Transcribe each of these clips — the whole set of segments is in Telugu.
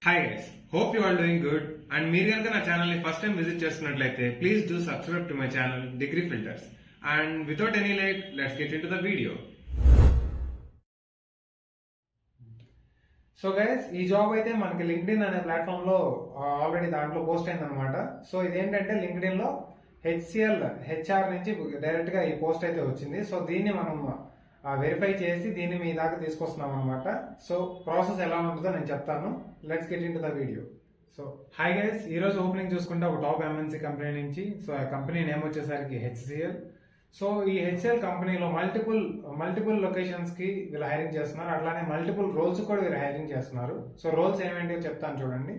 Hi guys, hope you are doing good. And మీరు కనుక నా ఛానల్ ని ఫస్ట్ టైం విజిట్ చేస్తున్నట్లయితే please do subscribe to my channel degree filters. And without any late let's get in to the video. So guys, ఈ జాబ్ అయితే మనకి లింక్డ్ఇన్ అనే ప్లాట్ఫామ్ లో ఆల్రెడీ దాంట్లో పోస్ట్ అయింది అనమాట. సో ఇదేంటంటే లింక్డ్ఇన్ లో హెచ్ఆర్ నుంచి డైరెక్ట్ గా ఈ పోస్ట్ అయితే వచ్చింది. సో దీన్ని మనం వెరిఫై చేసి దీన్ని మీ దాకా తీసుకొస్తున్నాం అనమాట. సో ప్రాసెస్ ఎలా ఉంటుందో నేను చెప్తాను. Let's get in to the video. So hi guys, ఈ రోజు ఓపెనింగ్ చూసుకుంటే ఒక టాప్ ఎంఎన్సీ కంపెనీ నుంచి. సో ఆ కంపెనీ నేమ్ వచ్చేసరికి హెచ్సిఎల్. సో ఈ హెచ్సిఎల్ కంపెనీలో మల్టిపుల్ లొకేషన్స్ కి వీళ్ళు హైరింగ్ చేస్తున్నారు. అట్లానే మల్టిపుల్ రోల్స్ కూడా వీళ్ళు హైరింగ్ చేస్తున్నారు. సో రోల్స్ ఏమేంటివో చెప్తాను చూడండి.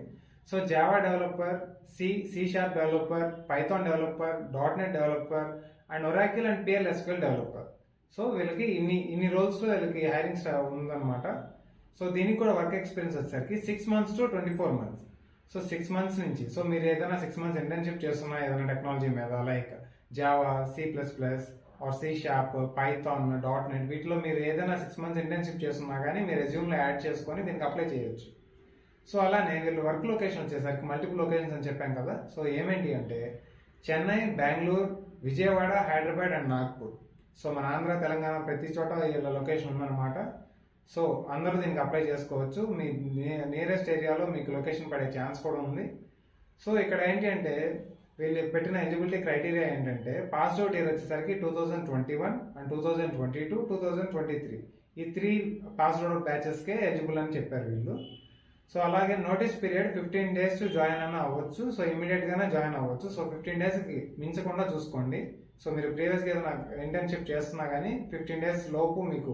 So Java developer, C sharp developer, Python developer, .NET developer and Oracle and PL/SQL developer. So వీళ్ళకి ఇన్ని రోల్స్ లో వీళ్ళకి హైరింగ్ ఉందన్నమాట. సో దీనికి కూడా వర్క్ ఎక్స్పీరియన్స్ వచ్చేసరికి 6 months to 24 months. So 6 months నుంచి, సో మీరు ఏదైనా 6 months ఇంటర్న్షిప్ చేస్తున్నా ఏదైనా టెక్నాలజీ మీద like Java, C++, or C sharp, Python, .NET వీటిలో మీరు ఏదైనా 6 months ఇంటర్న్షిప్ చేస్తున్నా కానీ మీ రెజ్యూమ్ లో యాడ్ చేసుకొని దీనికి అప్లై చేయొచ్చు. సో అలానే వీళ్ళు వర్క్ లొకేషన్ వచ్చేసరికి మల్టిపుల్ లొకేషన్స్ అని చెప్పాం కదా. సో ఏమేంటి అంటే చెన్నై, బెంగళూరు, విజయవాడ, హైదరాబాద్ అండ్ నాగ్పూర్. సో మన ఆంధ్ర, తెలంగాణ ప్రతి చోట వీళ్ళ లొకేషన్ ఉందన్నమాట. సో అందరూ దీనికి అప్లై చేసుకోవచ్చు. మీ నియరెస్ట్ ఏరియాలో మీకు లొకేషన్ పడే ఛాన్స్ కూడా ఉంది. సో ఇక్కడ ఏంటి అంటే వీళ్ళు పెట్టిన ఎలిజిబిలిటీ క్రైటీరియా ఏంటంటే పాస్డ్ అవుట్ ఇయర్ వచ్చేసరికి 2021 అండ్ 2022, 2023 ఈ 3 పాస్డ్ అవుట్ బ్యాచెస్కే ఎలిజిబుల్ అని చెప్పారు వీళ్ళు. సో అలాగే notice period 15 days to join అన్న అవ్వచ్చు. సో ఇమీడియట్ గానే జాయిన్ అవ్వచ్చు. సో 15 days కి మించకుండా చూసుకోండి. సో మీరు ప్రీవియస్ గా ఏదైనా ఇంటర్న్షిప్ చేస్తున్నా కానీ 15 days లోపు మీకు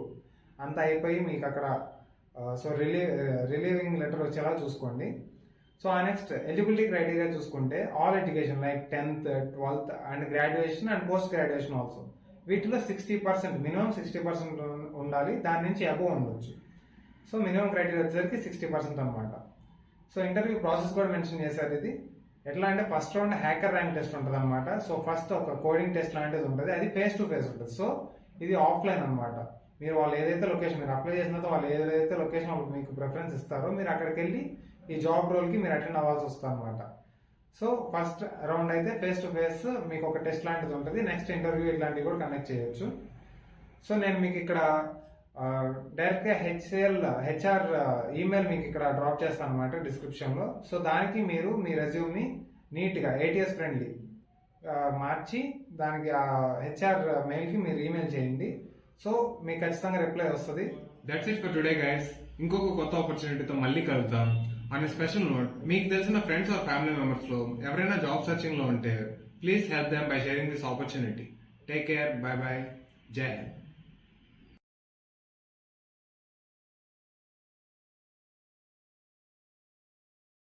అంతా అయిపోయి మీకు అక్కడ సో రిలీవింగ్ లెటర్ వచ్చేలా చూసుకోండి. సో ఆ నెక్స్ట్ ఎలిజిబిలిటీ క్రైటీరియా చూసుకుంటే all education like 10th, 12th and graduation and post graduation also. వీటిలో 60%, మినిమం 60% ఉండాలి. దాని నుంచి అబోవ్ ఉండొచ్చు. సో మినిమం క్రైటీరియా వచ్చేసరికి 60% అనమాట. సో ఇంటర్వ్యూ ప్రాసెస్ కూడా మెన్షన్ చేశారు. ఇది ఎట్లా అంటే first round hacker rank test ఉంటుంది అనమాట. సో ఫస్ట్ ఒక కోడింగ్ టెస్ట్ లాంటిది ఉంటుంది. అది ఫేస్ టు ఫేస్ ఉంటుంది. సో ఇది ఆఫ్లైన్ అనమాట. మీరు వాళ్ళు ఏదైతే లొకేషన్ మీరు అప్లై చేసిన వాళ్ళు ఏదైతే లొకేషన్ వాళ్ళు మీకు ప్రిఫరెన్స్ ఇస్తారో మీరు అక్కడికి వెళ్ళి ఈ జాబ్ రోల్ కి మీరు అటెండ్ అవ్వాల్సి వస్తుంది అనమాట. సో ఫస్ట్ రౌండ్ అయితే ఫేస్ టు ఫేస్ మీకు ఒక టెస్ట్ లాంటిది ఉంటుంది. నెక్స్ట్ ఇంటర్వ్యూ ఇట్లాంటివి కూడా కండక్ట్ చేయొచ్చు. సో నేను మీకు ఇక్కడ డైరెక్ట్ గా హెచ్ఆర్ ఈమెయిల్ మీకు ఇక్కడ డ్రాప్ చేస్తాను అనమాట డిస్క్రిప్షన్ లో. సో దానికి మీరు మీ రెజ్యూమ్ ని నీట్ గా ATS ఫ్రెండ్లీ మార్చి దానికి హెచ్ఆర్ మెయిల్ కి మీరు ఈమెయిల్ చేయండి. సో మీకు ఖచ్చితంగా రిప్లై వస్తుంది. That's it for today guys. ఇంకొక కొత్త ఆపర్చునిటీతో మళ్ళీ కలుద్దాం. అనే స్పెషల్ నోట్, మీకు తెలిసిన ఫ్రెండ్స్ ఆర్ ఫ్యామిలీ మెంబర్స్ లో ఎవరైనా జాబ్ సర్చింగ్ లో ఉంటే please help them by sharing this opportunity. Take care, by by, జై హింద్.